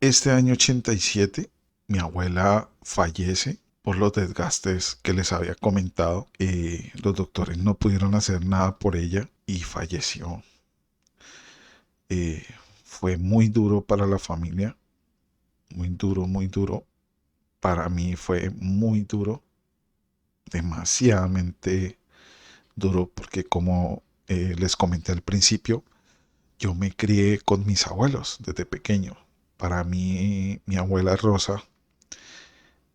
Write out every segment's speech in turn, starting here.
Este año 87, mi abuela fallece por los desgastes que les había comentado. Los doctores no pudieron hacer nada por ella y falleció. Eh, Fue muy duro para la familia, muy duro, muy duro. Para mí fue muy duro, demasiadamente duro, porque como les comenté al principio, yo me crié con mis abuelos desde pequeño. Para mí, mi abuela Rosa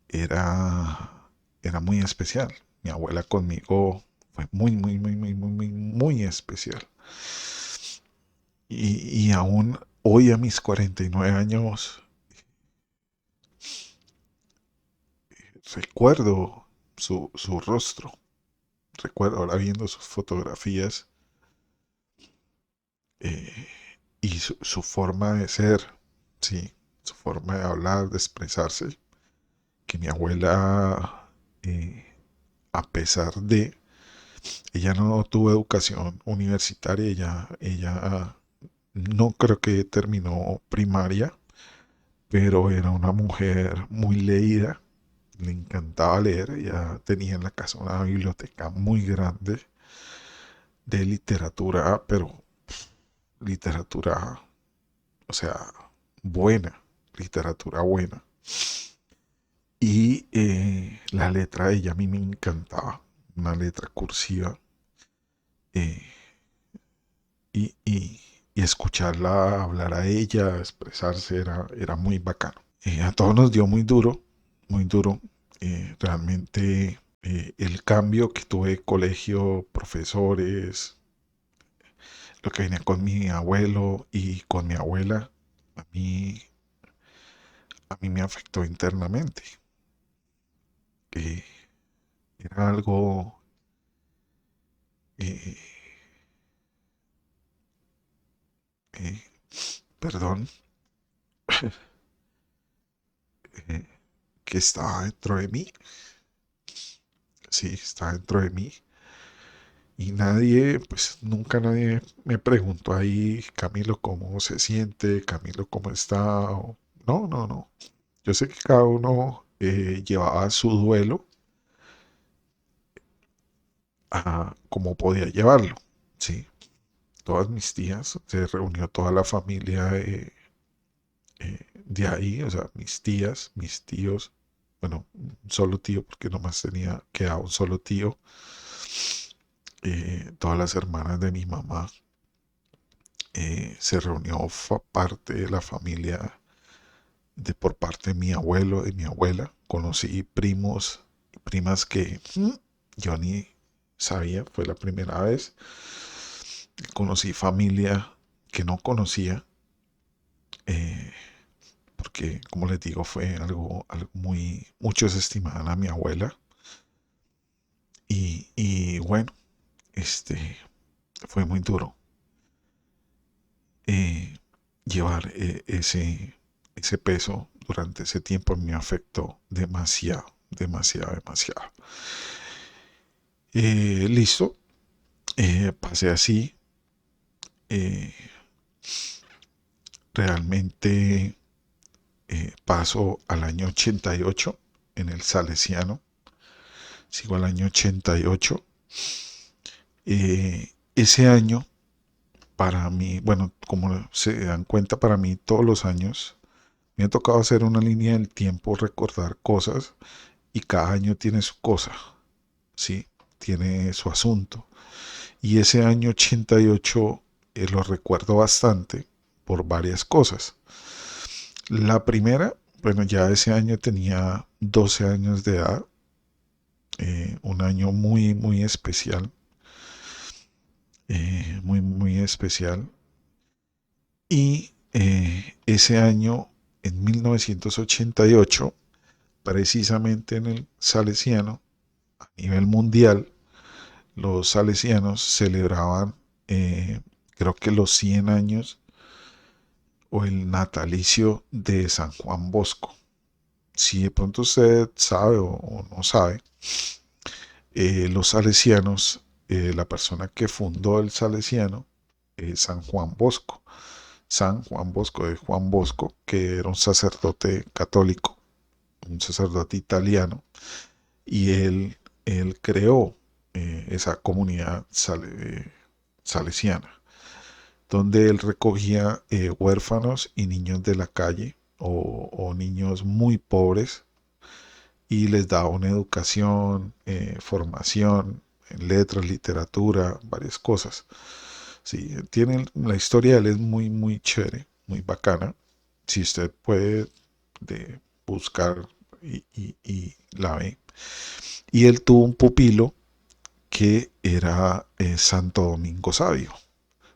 era, era muy especial. Mi abuela conmigo fue muy, muy, muy, muy, muy, muy, muy especial. Y aún hoy a mis 49 años recuerdo su rostro. Recuerdo ahora viendo sus fotografías eh, y su forma de ser, sí, su forma de hablar, de expresarse, que mi abuela, a pesar de, ella no tuvo educación universitaria, ella no creo que terminó primaria, pero era una mujer muy leída, le encantaba leer, ella tenía en la casa una biblioteca muy grande de literatura, pero literatura, o sea, buena, literatura buena. Y la letra de ella a mí me encantaba, una letra cursiva, eh, y escucharla hablar a ella, expresarse, era muy bacano. A todos nos dio muy duro, muy duro. Realmente el cambio que tuve de colegio, profesores, lo que venía con mi abuelo y con mi abuela, a mí, a mí me afectó internamente. Eh, Era algo, eh, eh, perdón, eh, que estaba dentro de mí. Sí, está dentro de mí. Y nadie, pues nunca nadie me preguntó ahí, Camilo, ¿cómo se siente? Camilo, ¿cómo está? No, no, no. Yo sé que cada uno llevaba su duelo a como podía llevarlo. Sí, todas mis tías, se reunió toda la familia de ahí, o sea, mis tías, mis tíos, bueno, un solo tío, porque nomás tenía quedado un solo tío, todas las hermanas de mi mamá. Se reunió parte de la familia de por parte de mi abuelo y mi abuela. Conocí primos y primas que yo ni sabía, fue la primera vez. Conocí familia que no conocía, eh, porque como les digo, fue algo muy, muchos estimaban a mi abuela. Y bueno, este, fue muy duro eh, llevar ese peso durante ese tiempo. Me afectó demasiado, demasiado, demasiado. Listo, pasé así. eh, Realmente paso al año 88 en el Salesiano. Sigo al año 88. Ese año para mí, bueno, como se dan cuenta, para mí todos los años me ha tocado hacer una línea del tiempo, recordar cosas, y cada año tiene su cosa, ¿sí? Tiene su asunto. Y ese año 88 lo recuerdo bastante por varias cosas. La primera, bueno, ya ese año tenía 12 años de edad, un año muy, muy especial, muy, muy especial. Y ese año, en 1988, precisamente en el Salesiano, a nivel mundial, los salesianos celebraban, creo que los 100 años o el natalicio de San Juan Bosco. Si de pronto usted sabe o no sabe, los salesianos, la persona que fundó el salesiano es San Juan Bosco. San Juan Bosco, de Juan Bosco, que era un sacerdote católico, un sacerdote italiano, y él creó esa comunidad salesiana, donde él recogía huérfanos y niños de la calle o niños muy pobres y les daba una educación, formación en letras, literatura, varias cosas. Sí, la historia de él es muy, muy chévere, muy bacana. Si usted puede buscar y la ve. Y él tuvo un pupilo que era Santo Domingo Sabio.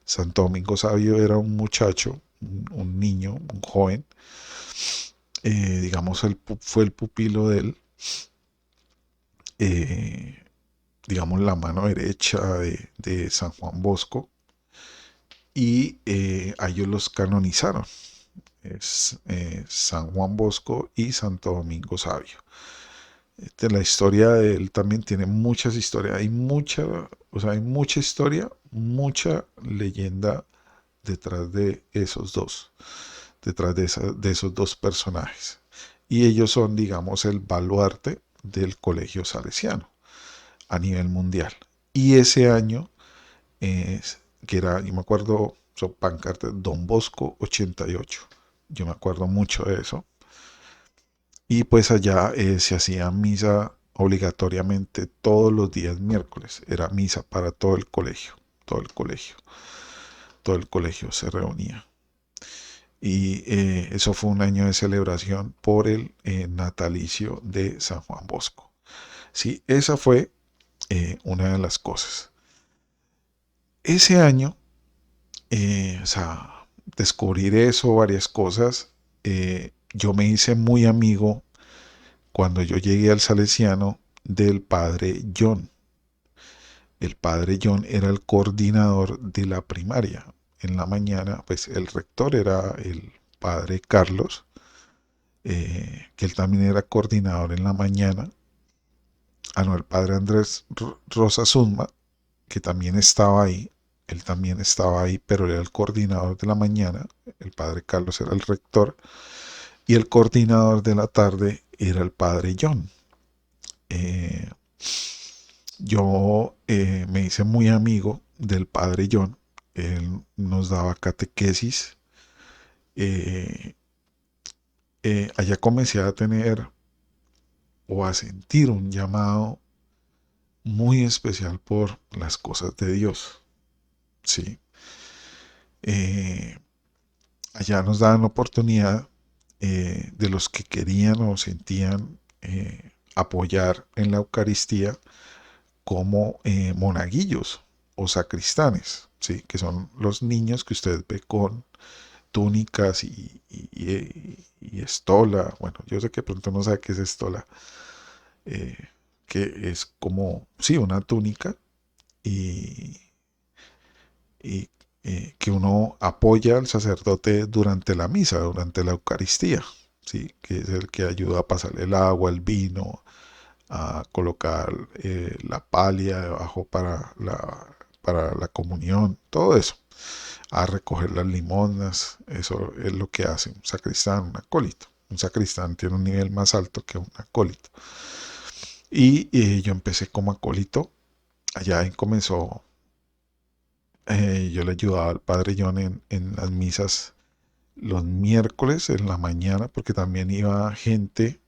Santo Domingo Sabio era un muchacho, un niño, un joven, digamos, fue el pupilo de él, eh, digamos, la mano derecha de San Juan Bosco, y a ellos los canonizaron. Es San Juan Bosco y Santo Domingo Sabio. La historia de él también tiene muchas historias, hay mucha historia, mucha leyenda detrás de esos dos, detrás de esos dos personajes. Y ellos son, digamos, el baluarte del colegio salesiano a nivel mundial. Y ese año, que era, yo me acuerdo, son pancartas Don Bosco 88. Yo me acuerdo mucho de eso. Y pues allá se hacía misa obligatoriamente todos los días miércoles. Era misa para todo el colegio, todo el colegio, todo el colegio se reunía. Y eso fue un año de celebración por el natalicio de San Juan Bosco. Sí, esa fue una de las cosas. Ese año, o sea, descubrir eso, varias cosas, yo me hice muy amigo cuando yo llegué al Salesiano del padre John. El padre John era el coordinador de la primaria. En la mañana, pues el rector era el padre Carlos, que él también era coordinador en la mañana. Ah, no, el padre Andrés Rosa Summa, que también estaba ahí. Él también estaba ahí, pero era el coordinador de la mañana. El padre Carlos era el rector. Y el coordinador de la tarde era el padre John. Eh, yo me hice muy amigo del padre John. Él nos daba catequesis. Eh, allá comencé a tener o a sentir un llamado muy especial por las cosas de Dios. Sí. Eh, allá nos daban oportunidad de los que querían o sentían apoyar en la Eucaristía como monaguillos o sacristanes, ¿sí? Que son los niños que usted ve con túnicas y estola. Bueno, yo sé que pronto no sabe qué es estola, eh, que es como, sí, una túnica y, y que uno apoya al sacerdote durante la misa, durante la Eucaristía, ¿sí? Que es el que ayuda a pasarle el agua, el vino, a colocar la palia debajo para la comunión, todo eso, a recoger las limosnas. Eso es lo que hace un sacristán, un acólito. Un sacristán tiene un nivel más alto que un acólito. Y yo empecé como acólito. Allá comenzó, yo le ayudaba al padre John en las misas los miércoles en la mañana, porque también iba gente,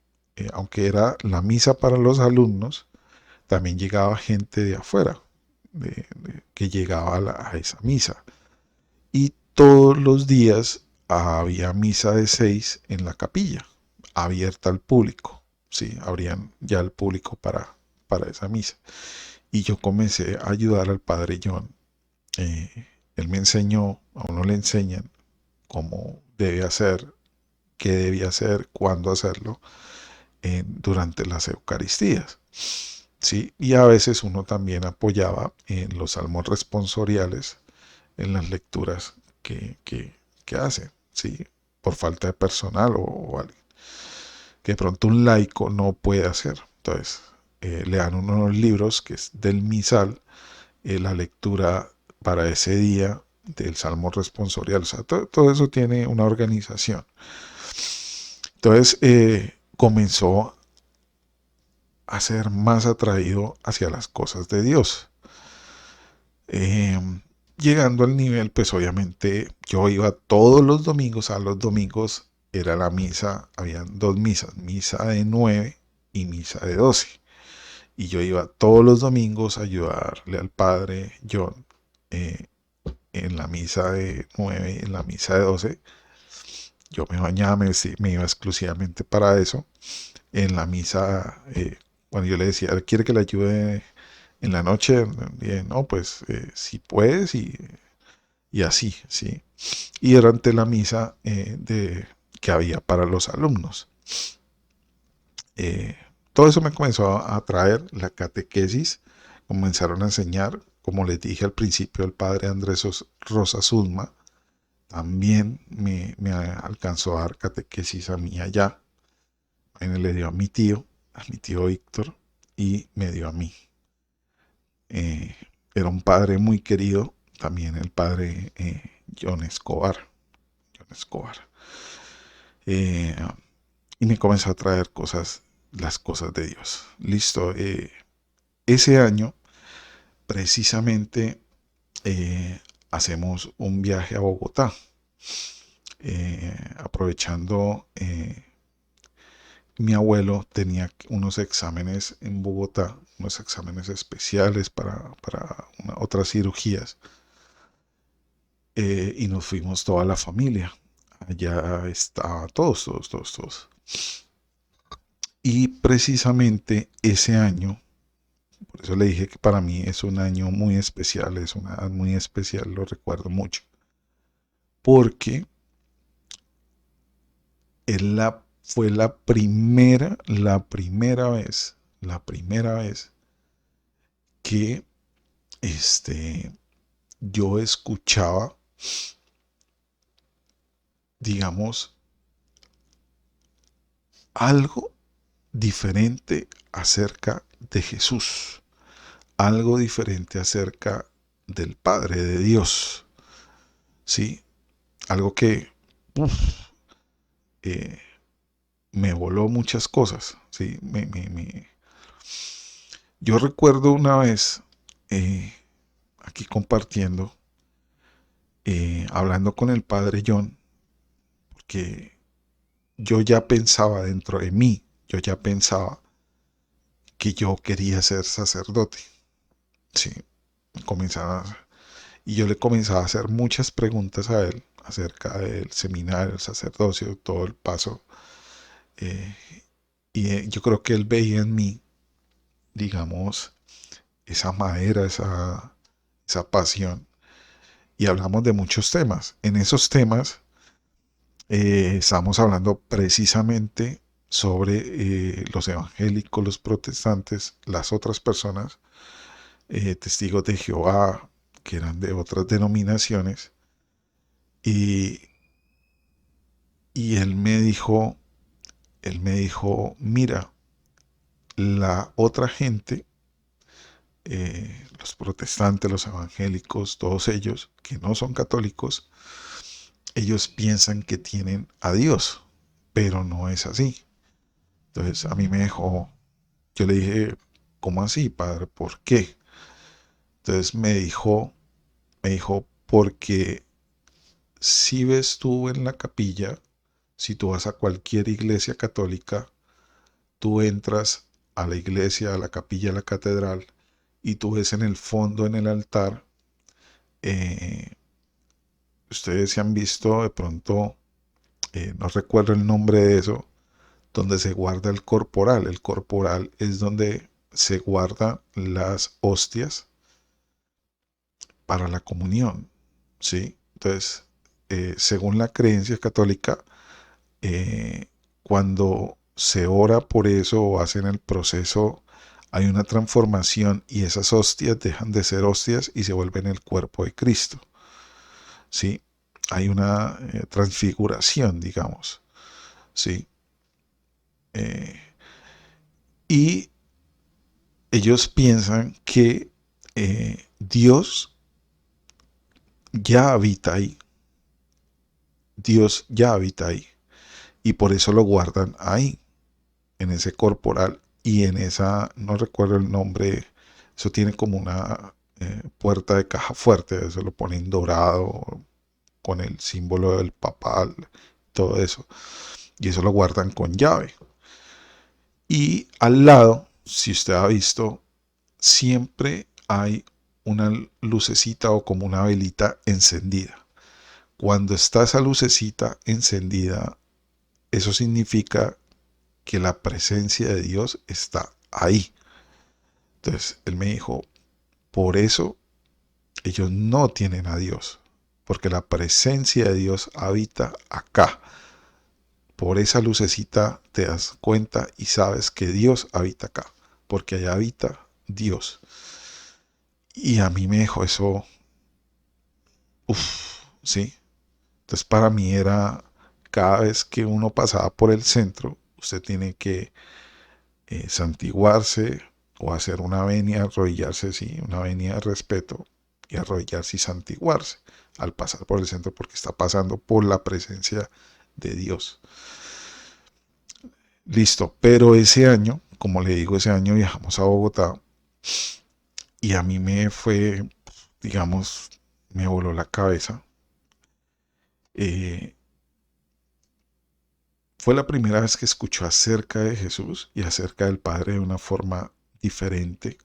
aunque era la misa para los alumnos, también llegaba gente de afuera, que llegaba a esa misa. Y todos los días había misa de 6 en la capilla, abierta al público. Sí, abrían ya el público para esa misa. Y yo comencé a ayudar al padre John. Él me enseñó, a uno le enseñan cómo debe hacer, qué debía hacer, cuándo hacerlo durante las Eucaristías. ¿Sí? Y a veces uno también apoyaba en los salmos responsoriales, en las lecturas que hace, ¿sí? Por falta de personal o alguien que de pronto un laico no puede hacer. Entonces, le dan unos libros que es del misal, la lectura para ese día del Salmo responsorial. O sea, todo eso tiene una organización. Entonces comenzó a ser más atraído hacia las cosas de Dios. Eh, Llegando al nivel, pues obviamente yo iba todos los domingos, a los domingos era la misa, habían dos misas, misa de 9 y misa de 12. Y yo iba todos los domingos a ayudarle al padre John eh, en la misa de 9 y en la misa de 12. Yo me bañaba, me iba exclusivamente para eso. En la misa, cuando yo le decía, ¿quiere que le ayude en la noche? Bien, no, pues si puedes y así, ¿sí? Y durante la misa que había para los alumnos. Eh, Todo eso me comenzó a atraer la catequesis, comenzaron a enseñar, como les dije al principio, el padre Andrés Rosa Zulma, también me alcanzó a dar catequesis a mí allá, le dio a mi tío Víctor, y me dio a mí. Eh, Era un padre muy querido, también el padre John Escobar. John Escobar. Eh, y me comenzó a traer cosas, las cosas de Dios. Listo. Ese año, precisamente, hacemos un viaje a Bogotá, aprovechando mi abuelo tenía unos exámenes en Bogotá, unos exámenes especiales para otras cirugías, y nos fuimos toda la familia. Allá está todos. Y precisamente ese año, por eso le dije que para mí es un año muy especial, es una edad muy especial, lo recuerdo mucho, porque fue la primera vez que yo escuchaba, digamos, algo diferente acerca de Jesús, algo diferente acerca del Padre de Dios, ¿sí? Algo que uf, eh, me voló muchas cosas, ¿sí? Yo recuerdo una vez, aquí compartiendo, hablando con el Padre John, porque yo ya pensaba dentro de mí, yo ya pensaba que yo quería ser sacerdote, ¿sí? Comenzaba, y yo le comenzaba a hacer muchas preguntas a él acerca del seminario, el sacerdocio, todo el paso. eh, yo creo que él veía en mí, digamos, esa madera, esa pasión. Y hablamos de muchos temas. En esos temas estamos hablando precisamente sobre los evangélicos, los protestantes, las otras personas, testigos de Jehová, que eran de otras denominaciones. Y, y él me dijo, mira, la otra gente, los protestantes, los evangélicos, todos ellos que no son católicos, ellos piensan que tienen a Dios, pero no es así. Entonces a mí me dejó, yo le dije, ¿cómo así, padre? ¿Por qué? Entonces me dijo, porque si ves tú en la capilla, si tú vas a cualquier iglesia católica, tú entras a la iglesia, a la capilla, a la catedral, y tú ves en el fondo, en el altar, eh, ustedes se han visto de pronto, no recuerdo el nombre de eso, donde se guarda el corporal. El corporal es donde se guardan las hostias para la comunión, ¿sí? Entonces, según la creencia católica, cuando se ora por eso o hacen el proceso, hay una transformación y esas hostias dejan de ser hostias y se vuelven el cuerpo de Cristo, ¿sí? Hay una transfiguración, digamos, ¿sí? Eh, y ellos piensan que Dios ya habita ahí. Dios ya habita ahí. Y por eso lo guardan ahí, en ese corporal y en esa, no recuerdo el nombre, eso tiene como una puerta de caja fuerte, eso lo ponen dorado con el símbolo del papal, todo eso. Y eso lo guardan con llave. Y al lado, si usted ha visto, siempre hay una lucecita o como una velita encendida. Cuando está esa lucecita encendida, eso significa que la presencia de Dios está ahí. Entonces él me dijo, por eso ellos no tienen a Dios, porque la presencia de Dios habita acá. Por esa lucecita te das cuenta y sabes que Dios habita acá, porque allá habita Dios. Y a mí me dejó eso, uff, ¿sí? Entonces para mí era, cada vez que uno pasaba por el centro, usted tiene que santiguarse o hacer una venia, arrodillarse, sí, una venia de respeto y arrodillarse y santiguarse al pasar por el centro porque está pasando por la presencia de Dios. Listo, pero ese año, como le digo, ese año viajamos a Bogotá y a mí me fue, digamos, me voló la cabeza. Eh, Fue la primera vez que escucho acerca de Jesús y acerca del Padre de una forma diferente.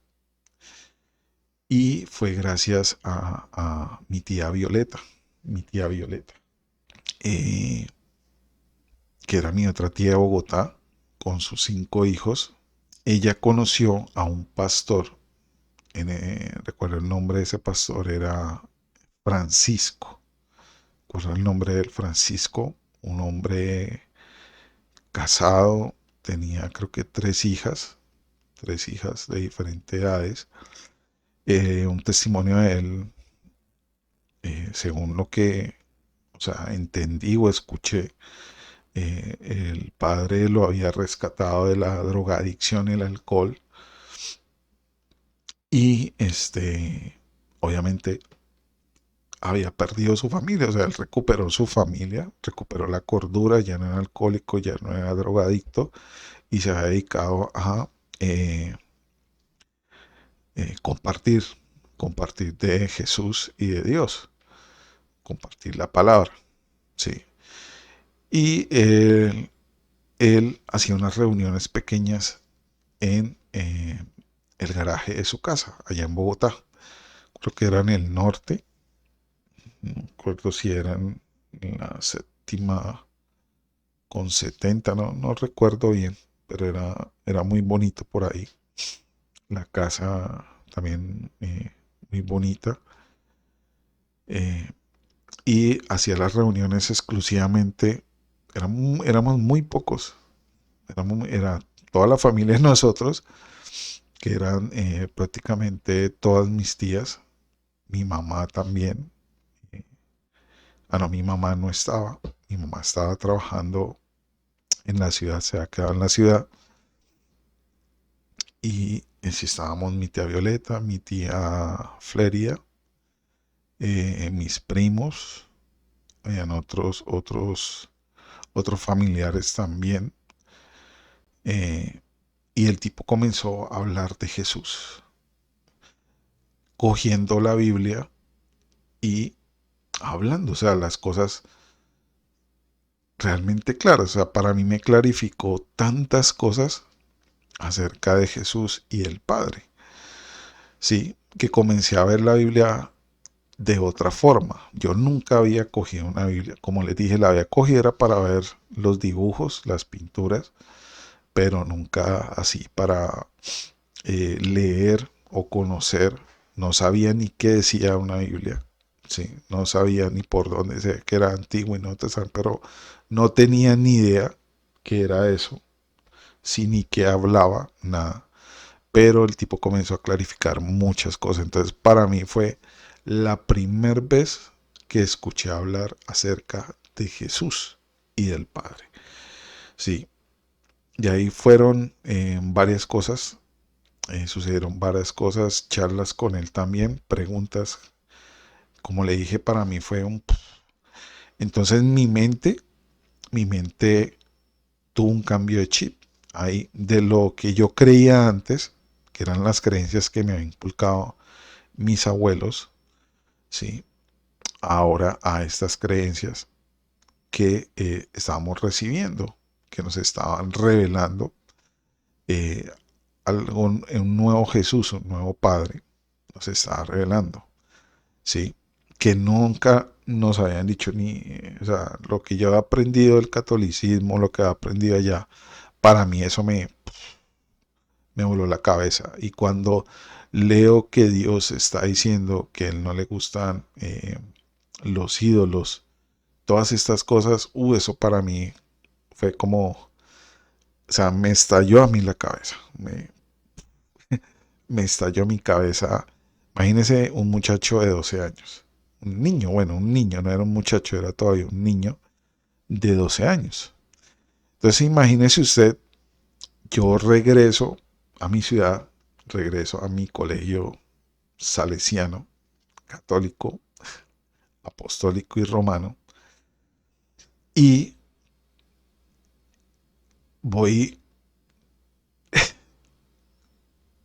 Y fue gracias a mi tía Violeta, eh, que era mi otra tía de Bogotá, con sus 5 hijos. Ella conoció a un pastor, recuerdo el nombre de ese pastor, era Francisco. Recuerdo el nombre del Francisco, un hombre casado, tenía creo que 3 hijas de diferentes edades. Un testimonio de él, según lo que, o sea, entendí o escuché, el padre lo había rescatado de la drogadicción y el alcohol y obviamente había perdido su familia, o sea, él recuperó su familia, recuperó la cordura, ya no era alcohólico, ya no era drogadicto y se ha dedicado a eh, compartir, compartir de Jesús y de Dios, compartir la palabra, sí. Y él hacía unas reuniones pequeñas en el garaje de su casa, allá en Bogotá. Creo que era en el norte, no recuerdo si eran en la séptima con 70, no recuerdo bien, pero era muy bonito por ahí. La casa también muy bonita. eh, y hacía las reuniones exclusivamente, éramos muy pocos, era toda la familia de nosotros, que eran prácticamente todas mis tías, mi mamá también. eh, no, mi mamá no estaba, mi mamá estaba trabajando en la ciudad, se ha quedado en la ciudad. Y sí estábamos mi tía Violeta, mi tía Fleria, mis primos, habían otros familiares también. eh, y el tipo comenzó a hablar de Jesús, cogiendo la Biblia y hablando, o sea, las cosas realmente claras. O sea, para mí me clarificó tantas cosas acerca de Jesús y el Padre. Sí, que comencé a ver la Biblia de otra forma. Yo nunca había cogido una Biblia. Como les dije, la había cogido era para ver los dibujos, las pinturas, pero nunca así para leer o conocer. No sabía ni qué decía una Biblia. Sí, no sabía ni por dónde, sé que era antiguo y no te saben, pero no tenía ni idea qué era eso, sí, ni qué hablaba, nada. Pero el tipo comenzó a clarificar muchas cosas. Entonces, para mí fue la primera vez que escuché hablar acerca de Jesús y del Padre. Sí, y ahí fueron varias cosas, sucedieron varias cosas, charlas con él también, preguntas como le dije, para mí fue un... Entonces mi mente tuvo un cambio de chip. Ahí, de lo que yo creía antes, que eran las creencias que me habían inculcado mis abuelos, ¿sí? Ahora a estas creencias que estábamos recibiendo, que nos estaban revelando eh, un nuevo Jesús, un nuevo Padre, nos estaba revelando, ¿sí? Que nunca nos habían dicho ni, o sea, lo que yo he aprendido del catolicismo, lo que he aprendido allá, para mí eso me voló la cabeza. Y cuando leo que Dios está diciendo que a él no le gustan los ídolos, todas estas cosas, eso para mí fue como, o sea, me estalló a mí la cabeza, me estalló mi cabeza. Imagínese un muchacho de 12 años, un niño, bueno, un niño, no era un muchacho, era todavía un niño de 12 años. Entonces imagínese usted, yo regreso a mi ciudad, regreso a mi colegio salesiano, católico, apostólico y romano, y voy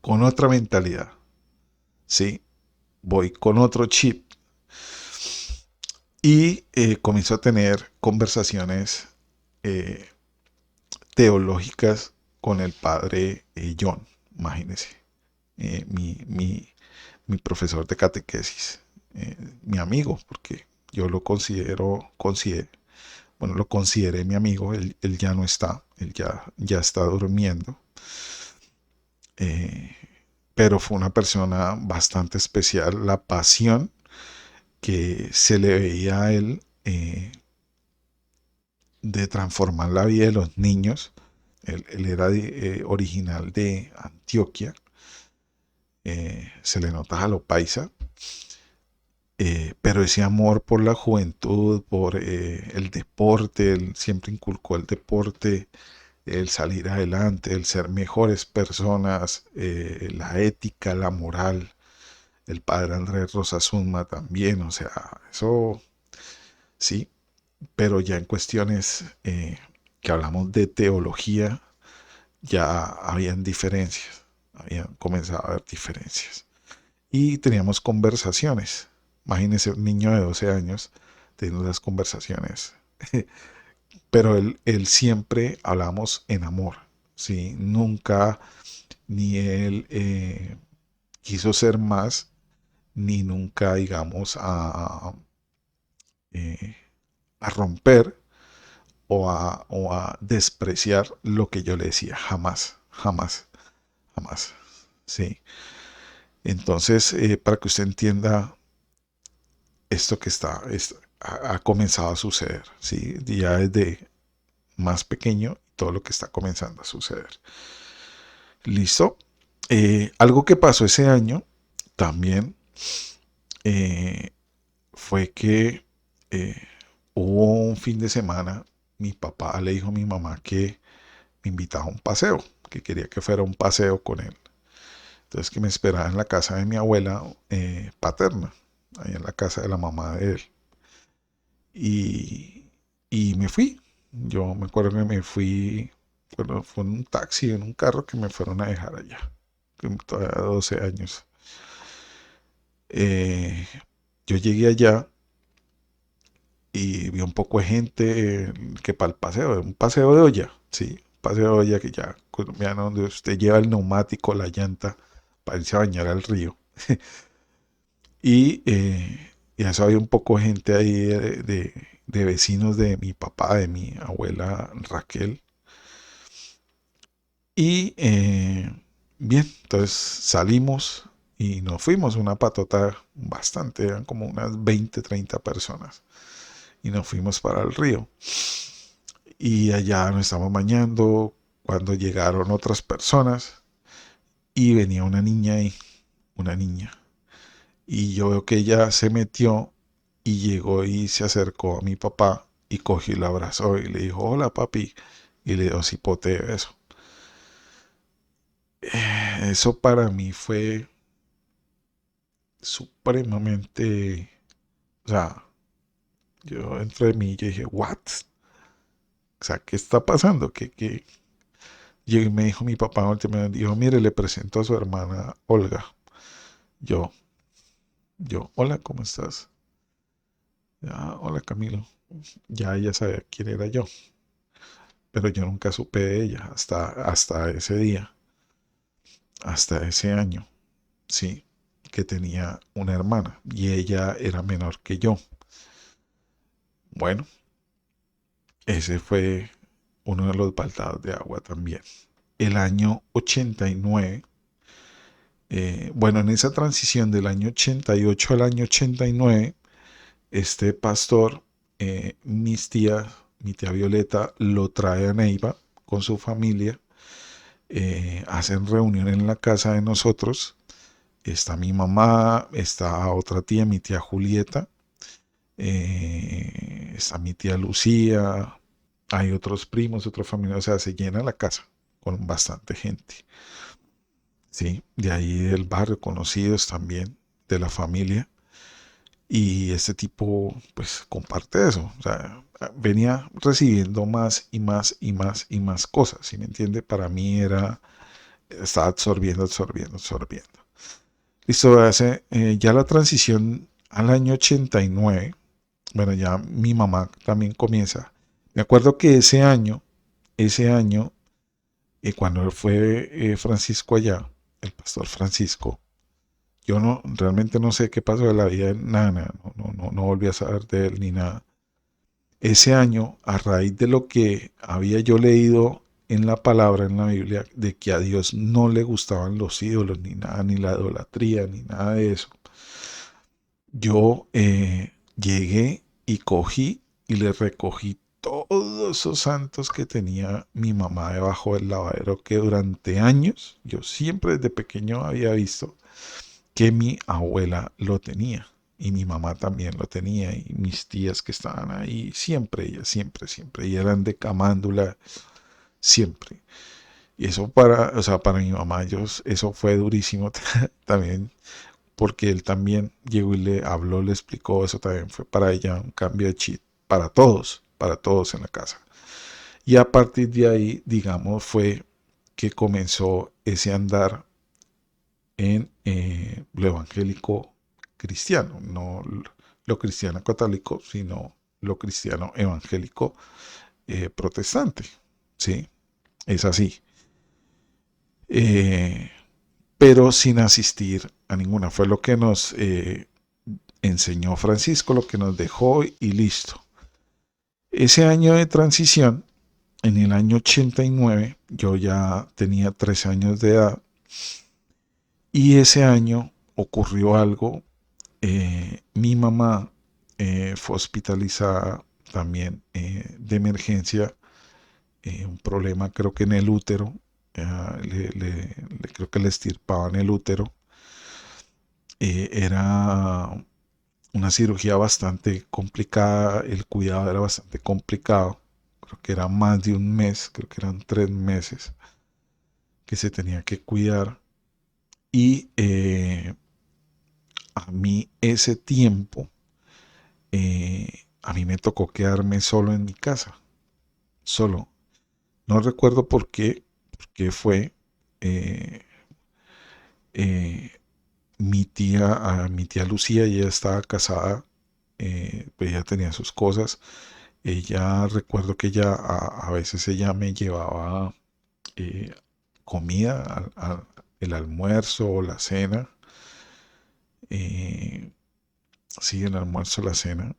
con otra mentalidad, ¿sí? Voy con otro chip y comienzo a tener conversaciones eh, teológicas con el padre John, imagínese, mi profesor de catequesis, mi amigo, porque yo lo bueno, lo consideré mi amigo, él ya no está, él ya está durmiendo, eh, pero fue una persona bastante especial, la pasión que se le veía a él de transformar la vida de los niños. Él era original de Antioquia, se le nota a lo paisa, pero ese amor por la juventud, por el deporte, él siempre inculcó el deporte, el salir adelante, el ser mejores personas, la ética, la moral. El padre Andrés Rosasuma también, o sea, eso sí, pero ya en cuestiones que hablamos de teología, ya habían diferencias, habían comenzado a haber diferencias. Y teníamos conversaciones. Imagínense un niño de 12 años teniendo esas conversaciones. Pero él siempre hablamos en amor, ¿sí? Nunca ni él quiso ser más, ni nunca, digamos, eh, a romper o a despreciar lo que yo le decía. Jamás, jamás, jamás. Sí. Entonces, para que usted entienda esto que ha comenzado a suceder, ¿sí? Ya desde más pequeño, todo lo que está comenzando a suceder. ¿Listo? Algo que pasó ese año también eh, fue que eh, hubo un fin de semana, mi papá le dijo a mi mamá que me invitaba a un paseo, que quería que fuera un paseo con él. Entonces que me esperaba en la casa de mi abuela paterna, ahí en la casa de la mamá de él. Y, y me fui. Yo me acuerdo que me fui, bueno, fue en un taxi, en un carro que me fueron a dejar allá, con todavía 12 años. Eh, yo llegué allá y vi un poco de gente que para el paseo, un paseo de olla, sí, un paseo de olla que ya colombiano, donde usted lleva el neumático, la llanta, para irse a bañar al río. Y eso había un poco de gente ahí de vecinos de mi papá, de mi abuela Raquel. Y bien, entonces salimos y nos fuimos, una patota bastante, eran como unas 20 30 personas. Y nos fuimos para el río. Y allá nos estamos bañando cuando llegaron otras personas y venía una niña ahí, una niña. Y yo veo que ella se metió y llegó y se acercó a mi papá y cogió y lo abrazó y le dijo, hola papi, y le dio cipote de beso. Eso para mí fue supremamente, O sea, yo entré de mí y yo dije, ¿what? O sea, ¿qué está pasando? Y me dijo mi papá, me dijo, mire, le presento a su hermana Olga. Yo, hola, ¿cómo estás? Hola, Camilo. Ya ella sabía quién era yo, pero yo nunca supe de ella hasta ese día, hasta ese año, sí, que tenía una hermana y ella era menor que yo. Bueno, ese fue uno de los baldados de agua también. El año 89, bueno, en esa transición del año 88 al año 89, este pastor, mi tía Violeta, lo trae a Neiva con su familia, hacen reunión en la casa de nosotros, está mi mamá, está otra tía, mi tía Julieta, está mi tía Lucía, hay otros primos, otra familia, o sea, se llena la casa con bastante gente. Sí, de ahí del barrio, conocidos también, de la familia. Y este tipo, pues, comparte eso. O sea, venía recibiendo más y más y más y más cosas. ¿Sí me entiende? Para mí estaba absorbiendo, absorbiendo, absorbiendo. Listo, ya la transición al año 89, bueno, ya mi mamá también comienza. Me acuerdo que ese año, cuando fue Francisco allá, el pastor Francisco, yo no, realmente no sé qué pasó de la vida de Nana, no volví a saber de él ni nada. Ese año, a raíz de lo que había yo leído en la palabra, en la Biblia, de que a Dios no le gustaban los ídolos, ni nada, ni la idolatría, ni nada de eso, yo llegué y cogí y le recogí todos esos santos que tenía mi mamá debajo del lavadero, que durante años, yo siempre desde pequeño había visto que mi abuela lo tenía y mi mamá también lo tenía y mis tías que estaban ahí, siempre ellas, siempre, siempre, y eran de camándula, siempre. Y eso o sea, para mi mamá, eso fue durísimo también, porque él también llegó y le habló, le explicó, eso también fue para ella un cambio de chip, para todos en la casa. Y a partir de ahí, digamos, fue que comenzó ese andar en lo evangélico cristiano, no lo cristiano católico, sino lo cristiano evangélico protestante. ¿Sí? Es así. Eh, pero sin asistir a ninguna. Fue lo que nos enseñó Francisco, lo que nos dejó y listo. Ese año de transición, en el año 89, yo ya tenía 13 años de edad y ese año ocurrió algo. Mi mamá fue hospitalizada también de emergencia, un problema creo que en el útero, creo que le estirpaban el útero. Era una cirugía bastante complicada, el cuidado era bastante complicado, creo que era más de un mes, creo que eran 3 meses que se tenía que cuidar y a mí ese tiempo, a mí me tocó quedarme solo en mi casa, solo. No recuerdo por qué fue. eh, eh, mi tía Lucía, ella estaba casada, pues ella tenía sus cosas. Ella, recuerdo que ella, a veces ella me llevaba eh, comida, el almuerzo o la cena. eh, sí, el almuerzo, la cena.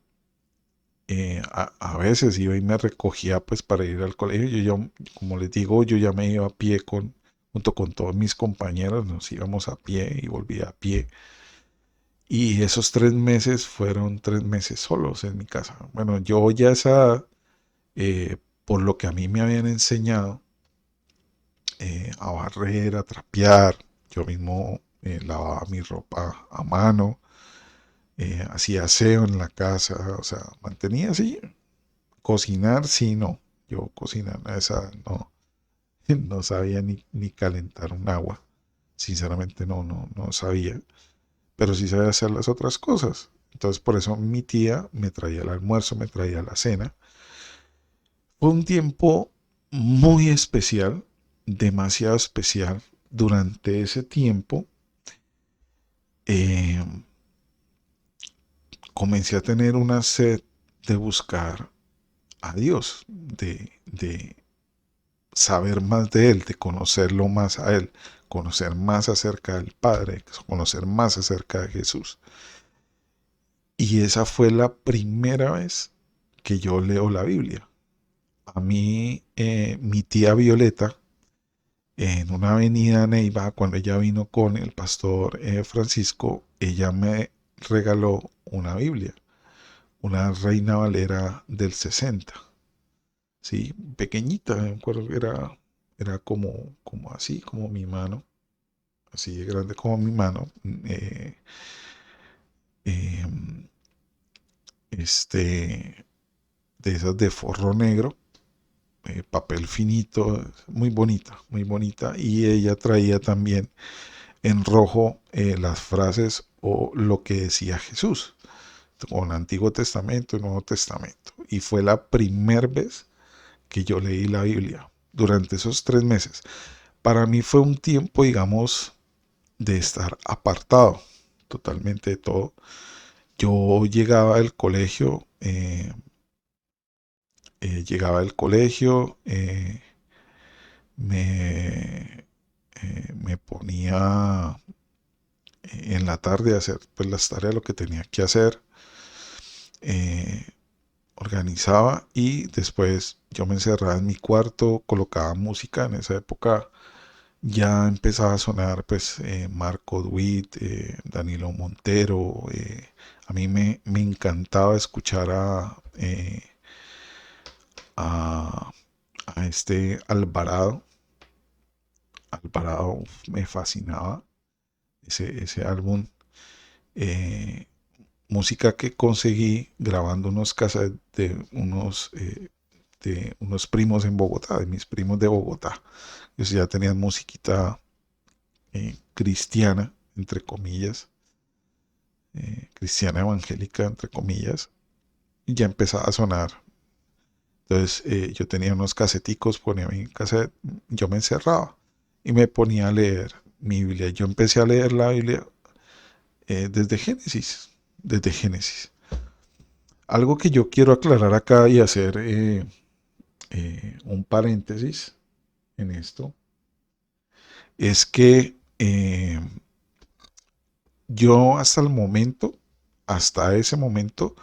A veces iba y me recogía pues para ir al colegio. Como les digo, yo ya me iba a pie junto con todos mis compañeros, nos íbamos a pie y volvía a pie. Y esos 3 meses fueron 3 meses solos en mi casa. Bueno, yo ya por lo que a mí me habían enseñado, a barrer, a trapear, yo mismo lavaba mi ropa a mano, hacía aseo en la casa, o sea, mantenía así. Cocinar, sí, no. Yo cocinar, esa no, no sabía ni calentar un agua. Sinceramente no sabía. Pero sí sabía hacer las otras cosas. Entonces por eso mi tía me traía el almuerzo, me traía la cena. Fue un tiempo muy especial, demasiado especial. Durante ese tiempo eh, comencé a tener una sed de buscar a Dios, de saber más de Él, de conocerlo más a Él, conocer más acerca del Padre, conocer más acerca de Jesús. Y esa fue la primera vez que yo leo la Biblia. A mí, mi tía Violeta, en una avenida Neiva, cuando ella vino con el pastor Francisco, ella me regaló una Biblia, una Reina Valera del 60, ¿sí? Pequeñita, me acuerdo que era como así, como mi mano, así de grande como mi mano. Eh, este, de esas de forro negro, papel finito, muy bonita. Y ella traía también en rojo las frases o lo que decía Jesús, con Antiguo Testamento y Nuevo Testamento. Y fue la primera vez que yo leí la Biblia durante esos 3 meses. Para mí fue un tiempo, digamos, de estar apartado totalmente de todo. Yo llegaba del colegio, me ponía en la tarde a hacer pues las tareas, lo que tenía que hacer, eh, organizaba y después yo me encerraba en mi cuarto, colocaba música. En esa época ya empezaba a sonar pues Marco Witt, Danilo Montero. A mí me encantaba escuchar a, a este Alvarado. Alvarado me fascinaba ese álbum. Eh, Música que conseguí grabando unos cassettes de unos primos en Bogotá, de mis primos de Bogotá. Ellos ya tenían musiquita cristiana, entre comillas, cristiana evangélica, entre comillas, y ya empezaba a sonar. Entonces yo tenía unos caseticos, ponía mi cassette, yo me encerraba y me ponía a leer mi Biblia. Yo empecé a leer la Biblia desde Génesis, desde Génesis. Algo que yo quiero aclarar acá y hacer un paréntesis en esto es que yo hasta ese momento,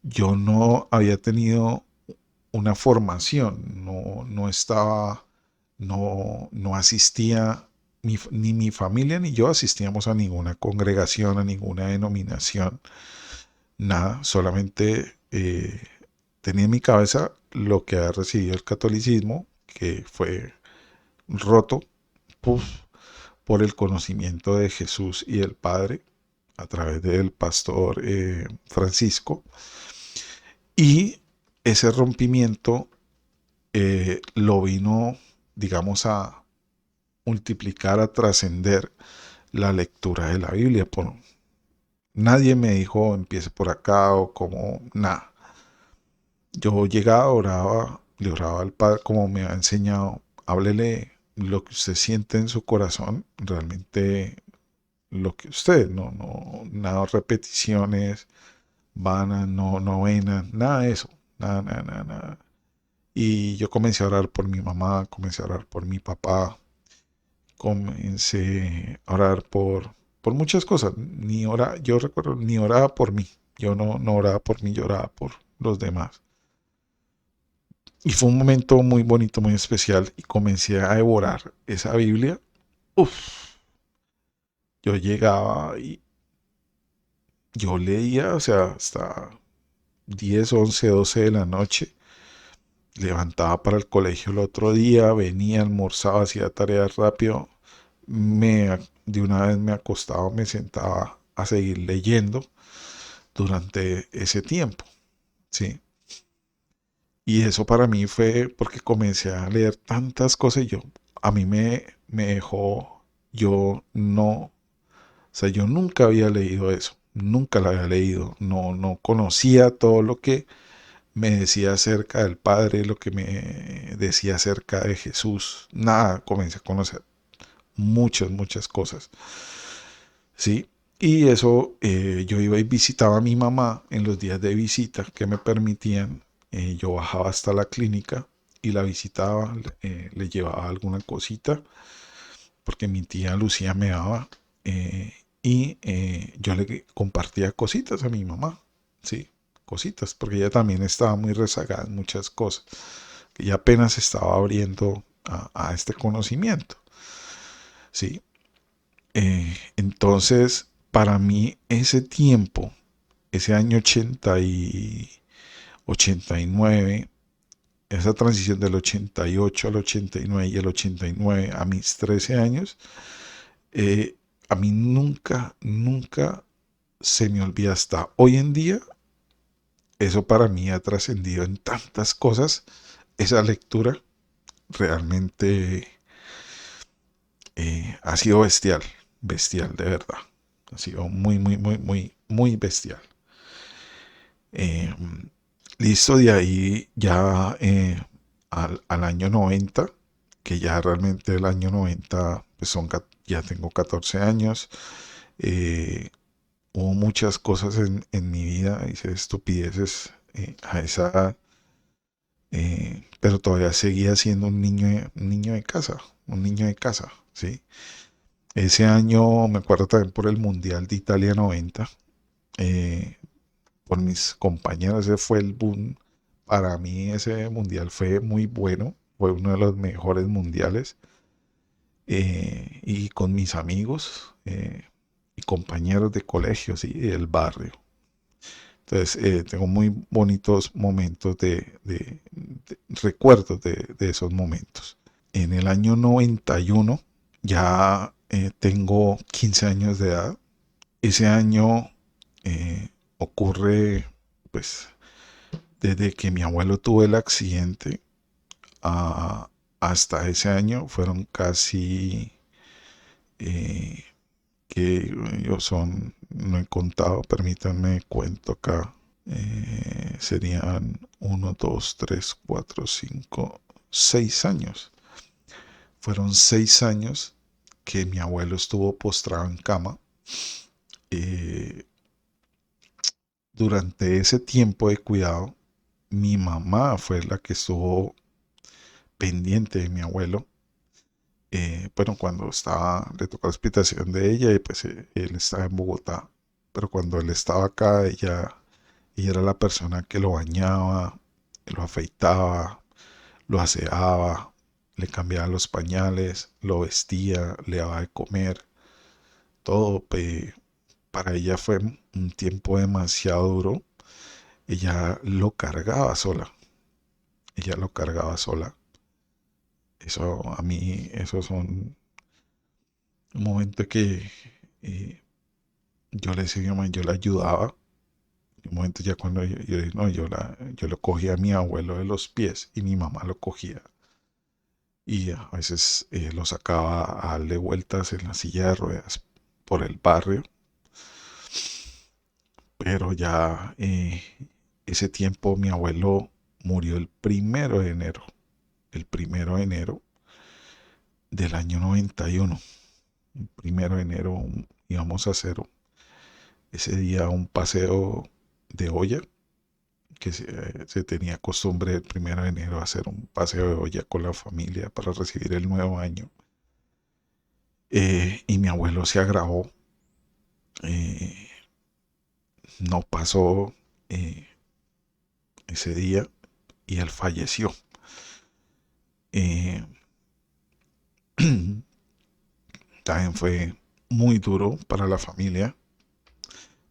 yo no había tenido una formación, no estaba, no asistía, ni mi familia ni yo asistíamos a ninguna congregación, a ninguna denominación, nada, solamente tenía en mi cabeza lo que ha recibido el catolicismo, que fue roto puf, por el conocimiento de Jesús y el Padre a través del pastor Francisco. Y ese rompimiento lo vino, digamos, a multiplicar, a trascender la lectura de la Biblia. Nadie me dijo empiece por acá o como nada. Yo llegaba, oraba, le oraba al Padre como me ha enseñado. Háblele lo que usted siente en su corazón, realmente lo que usted, nada repeticiones vanas, no novenas, nada de eso, nada, nada, nada, nada. Y yo comencé a orar por mi mamá, comencé a orar por mi papá, comencé a orar por muchas cosas. Yo recuerdo, ni oraba por mí, yo no oraba por mí, yo oraba por los demás. Y fue un momento muy bonito, muy especial y comencé a devorar esa Biblia. Uf, yo llegaba y yo leía, o sea, hasta 10, 11, 12 de la noche. Levantaba para el colegio el otro día, venía, almorzaba, hacía tareas rápido. De una vez me acostaba, me sentaba a seguir leyendo durante ese tiempo, ¿sí? Y eso para mí fue porque comencé a leer tantas cosas y a mí me dejó, yo no, o sea, yo nunca había leído eso. nunca la había leído, no, no conocía todo lo que me decía acerca del Padre, lo que me decía acerca de Jesús, nada, comencé a conocer muchas, muchas cosas, ¿sí? Y eso, yo iba y visitaba a mi mamá en los días de visita que me permitían. Yo bajaba hasta la clínica y la visitaba, le llevaba alguna cosita, porque mi tía Lucía me daba, yo le compartía cositas a mi mamá, ¿sí? Cositas, porque ella también estaba muy rezagada en muchas cosas, que ella apenas estaba abriendo a este conocimiento, ¿sí? Entonces, para mí ese tiempo, ese año 89, esa transición del 88 al 89 y el 89 a mis 13 años, eh, a mí nunca, nunca se me olvida hasta hoy en día. Eso para mí ha trascendido en tantas cosas. Esa lectura realmente ha sido bestial, bestial de verdad. Ha sido muy, muy, muy, muy, muy bestial. Eh, Listo, de ahí ya al año 90, que ya realmente el año 90, pues ya tengo 14 años. eh, Hubo muchas cosas en mi vida, hice estupideces a esa edad, pero todavía seguía siendo un niño de casa, un niño de casa, ¿sí? Ese año me acuerdo también por el Mundial de Italia 90, eh, por mis compañeros, ese fue el boom. Para mí ese mundial fue muy bueno, fue uno de los mejores mundiales, y con mis amigos y compañeros de colegio, sí, del barrio. Entonces, tengo muy bonitos momentos de recuerdos de esos momentos. En el año 91 ya tengo 15 años de edad. Ese año ocurre, pues, desde que mi abuelo tuvo el accidente hasta ese año fueron casi, eh, que yo son, no he contado, permítanme cuento acá. Serían 1, 2, 3, 4, 5, 6 años. Fueron 6 años que mi abuelo estuvo postrado en cama. Eh, Durante ese tiempo de cuidado, mi mamá fue la que estuvo pendiente de mi abuelo. Bueno, cuando le tocó la hospitalización de ella, y pues él estaba en Bogotá. Pero cuando él estaba acá, ella era la persona que lo bañaba, lo afeitaba, lo aseaba, le cambiaba los pañales, lo vestía, le daba de comer, todo. Para ella fue un tiempo demasiado duro. Ella lo cargaba sola, ella lo cargaba sola. Eso a mí, esos son momentos que eh, yo le decía, yo la ayudaba. Un momento ya cuando no, yo lo cogía a mi abuelo de los pies y mi mamá lo cogía. Y a veces lo sacaba a darle vueltas en la silla de ruedas por el barrio. Pero ya ese tiempo mi abuelo murió el 1 de enero. El 1 de enero del año 91. El 1 de enero íbamos a hacer ese día un paseo de olla, que se tenía costumbre el 1 de enero hacer un paseo de olla con la familia para recibir el nuevo año. Y mi abuelo se agravó. eh, no pasó eh, ese día y él falleció. Eh, También fue muy duro para la familia,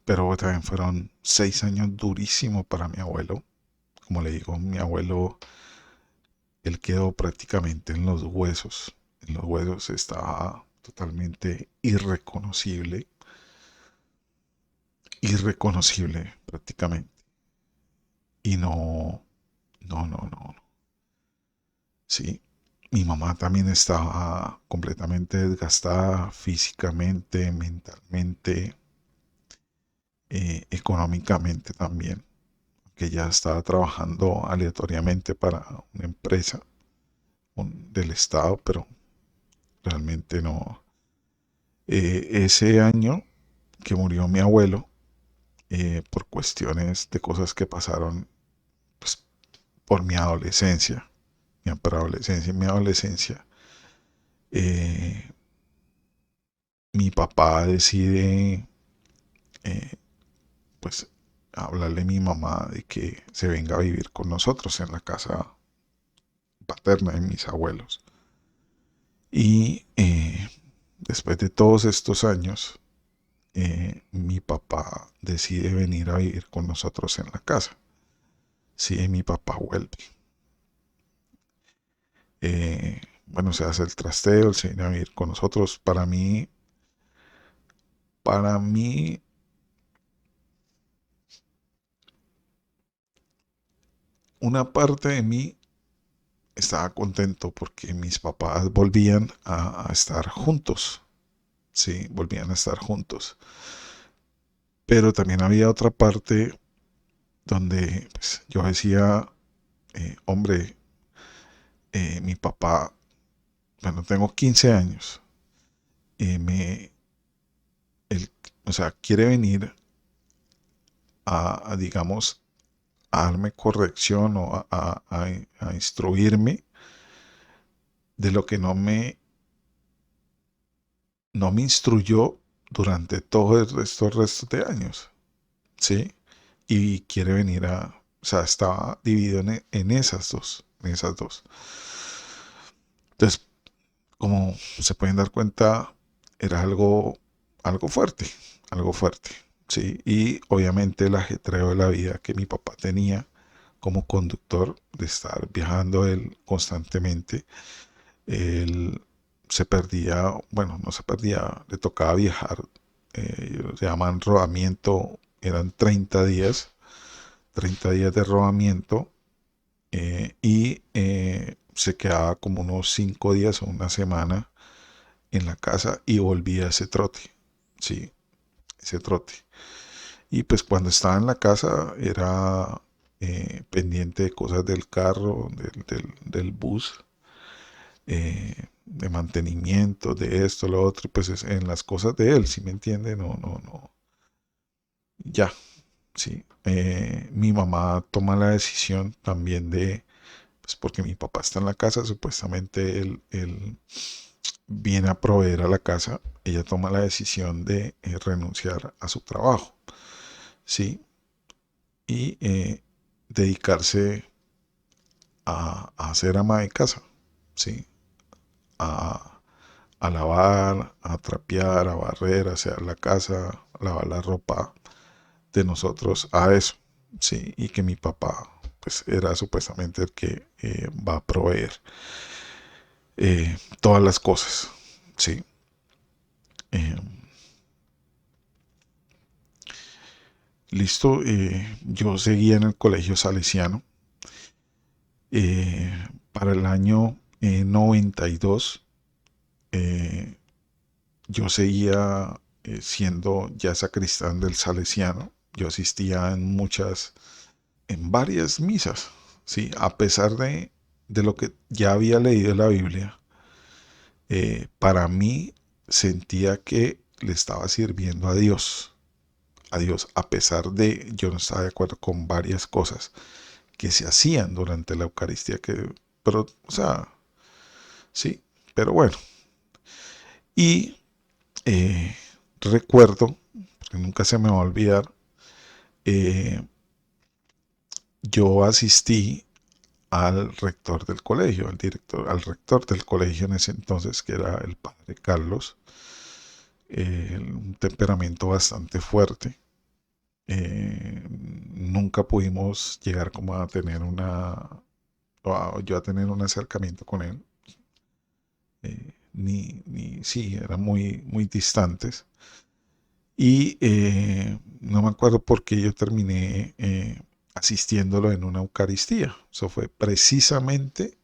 pero también fueron 6 años durísimos para mi abuelo. Como le digo, mi abuelo, él quedó prácticamente en los huesos. En los huesos estaba totalmente irreconocible, irreconocible prácticamente. Y no, no, no, no. Sí, mi mamá también estaba completamente desgastada físicamente, mentalmente. económicamente también, que ya estaba trabajando aleatoriamente para una empresa del Estado, pero realmente no. Ese año que murió mi abuelo, por cuestiones de cosas que pasaron, pues, por mi adolescencia, mi adolescencia, eh, mi papá decide, eh, pues, hablarle a mi mamá de que se venga a vivir con nosotros en la casa paterna de mis abuelos. Y después de todos estos años, mi papá decide venir a vivir con nosotros en la casa. Sí, mi papá vuelve. Bueno, se hace el trasteo, él se viene a vivir con nosotros. Para mí, una parte de mí estaba contento porque mis papás volvían a estar juntos. Sí, volvían a estar juntos. Pero también había otra parte donde, pues, yo decía, hombre, mi papá, bueno, tengo 15 años, eh, me, él, o sea, quiere venir digamos, a darme corrección o a instruirme de lo que no me instruyó durante todos estos restos de años, ¿sí? Y quiere venir o sea, estaba dividido en esas dos. Entonces, como se pueden dar cuenta, era algo fuerte, algo fuerte, ¿sí? Y obviamente el ajetreo de la vida que mi papá tenía como conductor, de estar viajando él constantemente, él se perdía, bueno, no se perdía, le tocaba viajar, se llaman rodamiento, eran 30 días de rodamiento, y se quedaba como unos 5 días o una semana en la casa y volvía a ese trote, sí, ese trote. Y pues cuando estaba en la casa era pendiente de cosas del carro, del bus, de mantenimiento, de esto, lo otro, pues en las cosas de él, ¿sí me entiende? No, no, no. Ya, sí. Mi mamá toma la decisión también pues porque mi papá está en la casa, supuestamente él viene a proveer a la casa, ella toma la decisión de renunciar a su trabajo, ¿sí? Y dedicarse a ser ama de casa, ¿sí? A, a lavar, a trapear, a barrer, a hacer la casa, a lavar la ropa de nosotros, a eso, ¿sí? Y que mi papá, pues, era supuestamente el que va a proveer todas las cosas, ¿sí? Eh, Listo, yo seguía en el colegio salesiano. Para el año 92, eh, yo seguía siendo ya sacristán del salesiano. Yo asistía en varias misas, ¿sí? A pesar de lo que ya había leído en la Biblia, para mí sentía que le estaba sirviendo a Dios, a pesar de yo no estaba de acuerdo con varias cosas que se hacían durante la Eucaristía, pero, o sea, sí, pero bueno. Y eh, recuerdo, porque nunca se me va a olvidar, eh, yo asistí al rector del colegio, al rector del colegio en ese entonces, que era el padre Carlos, un temperamento bastante fuerte. Nunca pudimos llegar como a tener yo a tener un acercamiento con él. Sí, eran muy, muy distantes. Y no me acuerdo por qué yo terminé asistiéndolo en una Eucaristía. Eso fue precisamente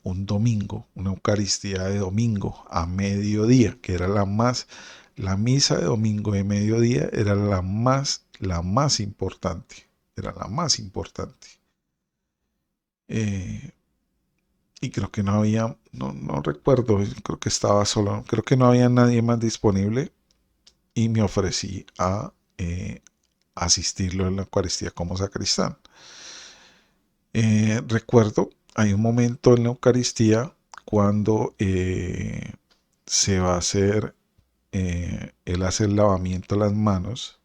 un domingo, una Eucaristía de domingo a mediodía, que era la misa de domingo de mediodía era la más la más importante, era la más importante. Eh, y creo que no había, no recuerdo, creo que estaba solo, creo que no había nadie más disponible y me ofrecí a asistirlo en la Eucaristía como sacristán. Recuerdo, hay un momento en la Eucaristía cuando se va a hacer, él hace el lavamiento de las manos,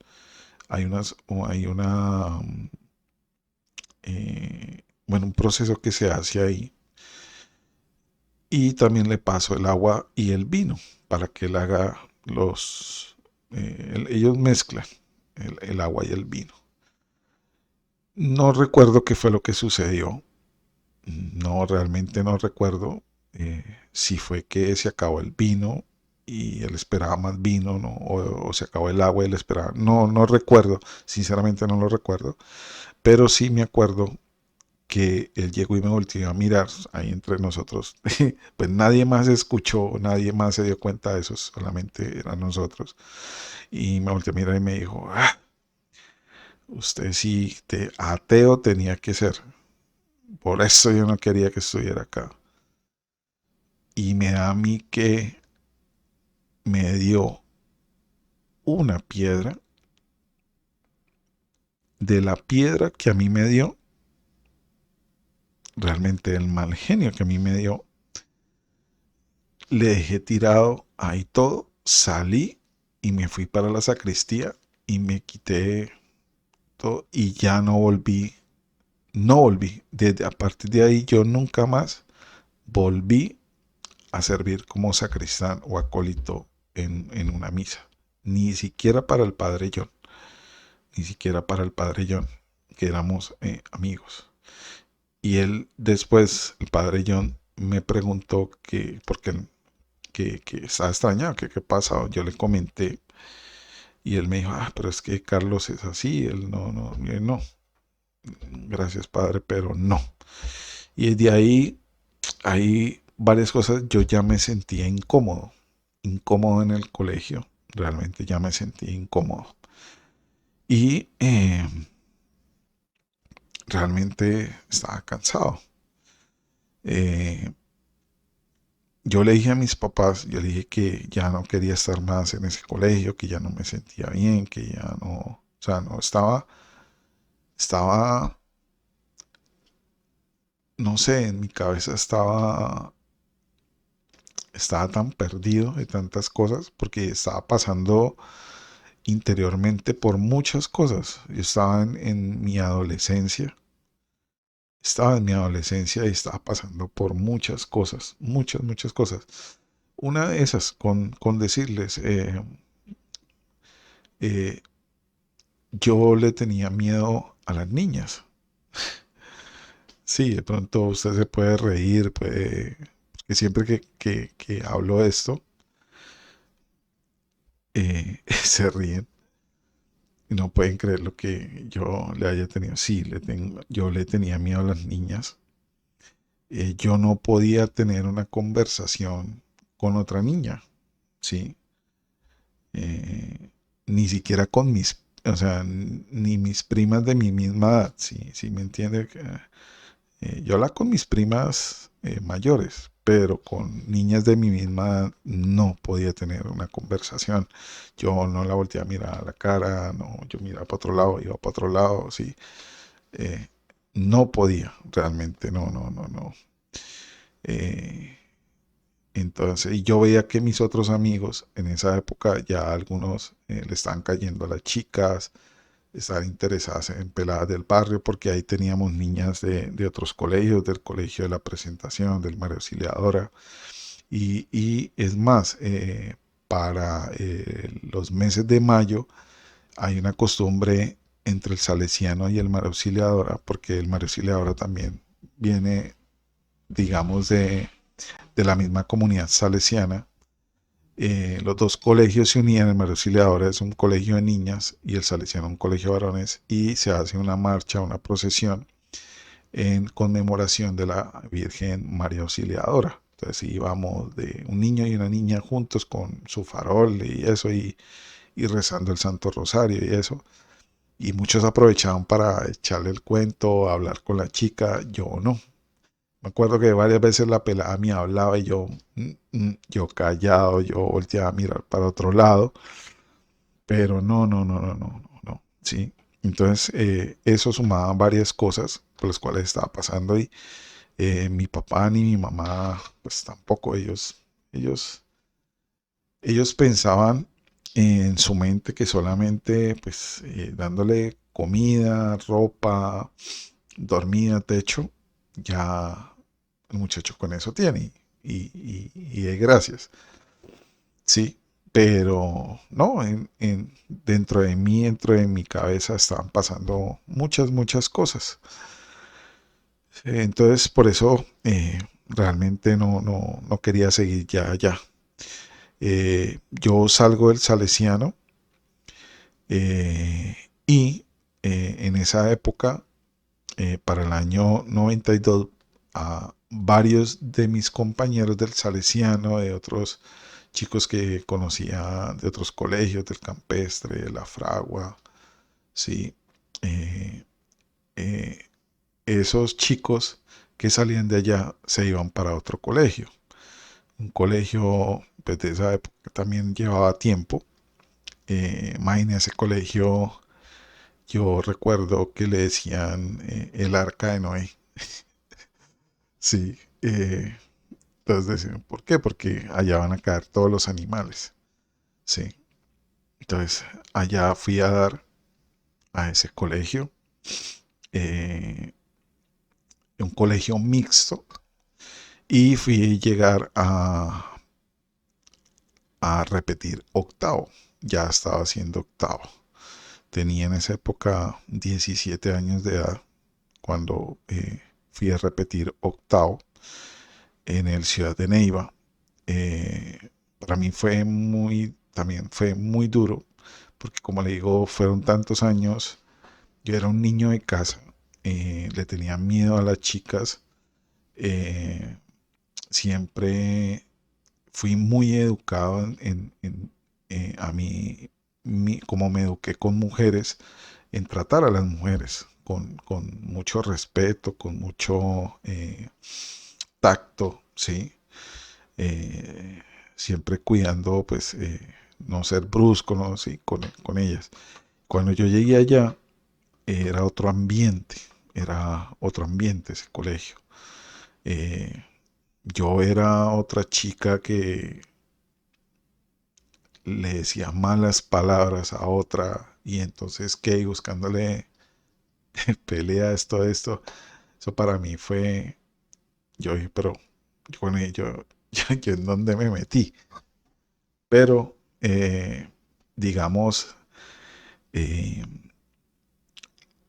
hay bueno, un proceso que se hace ahí y también le paso el agua y el vino para que él haga ellos mezclan el agua y el vino. No recuerdo qué fue lo que sucedió. No, realmente no recuerdo si fue que se acabó el vino y él esperaba más vino, ¿no? O se acabó el agua y él esperaba. No, no recuerdo, sinceramente no lo recuerdo, pero sí me acuerdo que él llegó y me volteó a mirar ahí entre nosotros. Pues nadie más escuchó, nadie más se dio cuenta de eso, solamente eran nosotros. Y me volteó a mirar y me dijo, usted sí, ateo tenía que ser. Por eso yo no quería que estuviera acá. Y me da a mí que me dio una piedra. De la piedra que a mí me dio, realmente el mal genio que a mí me dio, le dejé tirado ahí todo, salí y me fui para la sacristía y me quité todo y ya no volví, no volví. Desde a partir de ahí yo nunca más volví a servir como sacristán o acólito en una misa. Ni siquiera para el padre John, ni siquiera para el padre John, que éramos amigos. Y él después, el padre John, me preguntó que estaba extrañado, que qué pasa. Yo le comenté y él me dijo, pero es que Carlos es así, él no, gracias padre, pero no. Y de ahí, hay varias cosas, yo ya me sentía incómodo, incómodo en el colegio, realmente ya me sentía incómodo. Y realmente estaba cansado. Eh, yo le dije a mis papás, yo le dije que ya no quería estar más en ese colegio, que ya no me sentía bien, que ya no, o sea, no estaba, no sé, en mi cabeza estaba tan perdido de tantas cosas porque estaba pasando interiormente por muchas cosas. Yo en mi adolescencia, estaba en mi adolescencia y estaba pasando por muchas cosas, muchas, muchas cosas. Una de esas, con decirles, eh, yo le tenía miedo a las niñas. Sí, de pronto usted se puede reír, porque siempre que hablo de esto, se ríen y no pueden creer lo que yo le haya tenido. Sí, yo le tenía miedo a las niñas. Yo no podía tener una conversación con otra niña, ¿sí? Eh, Ni siquiera con o sea, ni mis primas de mi misma edad, ¿sí me entiende? Yo hablaba con mis primas mayores, pero con niñas de mi misma edad no podía tener una conversación. Yo no la volteaba a mirar a la cara, no, yo miraba para otro lado, iba para otro lado, sí. Eh, no podía, realmente, no. Eh, entonces, y yo veía que mis otros amigos en esa época ya algunos le estaban cayendo a las chicas, estaban interesadas en peladas del barrio, porque ahí teníamos niñas de otros colegios, del colegio de la Presentación, del María Auxiliadora, y es más, para los meses de mayo hay una costumbre entre el Salesiano y el María Auxiliadora, porque el María Auxiliadora también viene, digamos, de la misma comunidad salesiana. Los dos colegios se unían, el María Auxiliadora es un colegio de niñas y el Salesiano un colegio de varones, y se hace una marcha, una procesión en conmemoración de la Virgen María Auxiliadora. Entonces íbamos de un niño y una niña juntos con su farol y eso, y rezando el Santo Rosario y eso. y muchos aprovechaban para echarle el cuento, hablar con la chica, yo no. Me acuerdo que varias veces la pelada me hablaba y yo, yo callado, yo volteaba a mirar para otro lado, pero no, no, no, no, no, no, no, sí. Entonces, eso sumaba varias cosas por las cuales estaba pasando y mi papá ni mi mamá, pues tampoco ellos, ellos pensaban en su mente que solamente, pues, dándole comida, ropa, dormida, techo, ya el muchacho con eso tiene y de gracias, sí, pero no, dentro de mí, dentro de mi cabeza estaban pasando muchas, muchas cosas. Entonces, por eso realmente no quería seguir ya allá. Yo salgo del Salesiano eh, y en esa época, para el año 92, a varios de mis compañeros del Salesiano, de otros chicos que conocía de otros colegios, del Campestre, de la Fragua, sí, eh, eh, esos chicos que salían de allá se iban para otro colegio. Un colegio pues, de esa época que también llevaba tiempo. Imagínense ese colegio, yo recuerdo que le decían el arca de Noé. Sí, entonces decían, ¿por qué? Porque allá van a caer todos los animales. Sí, entonces allá fui a dar a ese colegio, eh, un colegio mixto, y fui a llegar a repetir octavo. Ya estaba haciendo octavo. Tenía en esa época 17 años de edad cuando fui a repetir octavo en el Ciudad de Neiva. Para mí también fue muy duro, porque como le digo, fueron tantos años. Yo era un niño de casa, le tenía miedo a las chicas, eh, siempre fui muy educado a mí, como me eduqué con mujeres, en tratar a las mujeres con mucho respeto, con mucho tacto, ¿sí? Eh, Siempre cuidando, pues, no ser brusco, ¿no? Sí, con ellas. Cuando yo llegué allá, era otro ambiente ese colegio. Eh, yo era otra chica que le decía malas palabras a otra y entonces que buscándole pelea esto, eso para mí fue, yo dije, pero yo, con ello, yo en dónde me metí, pero digamos, eh,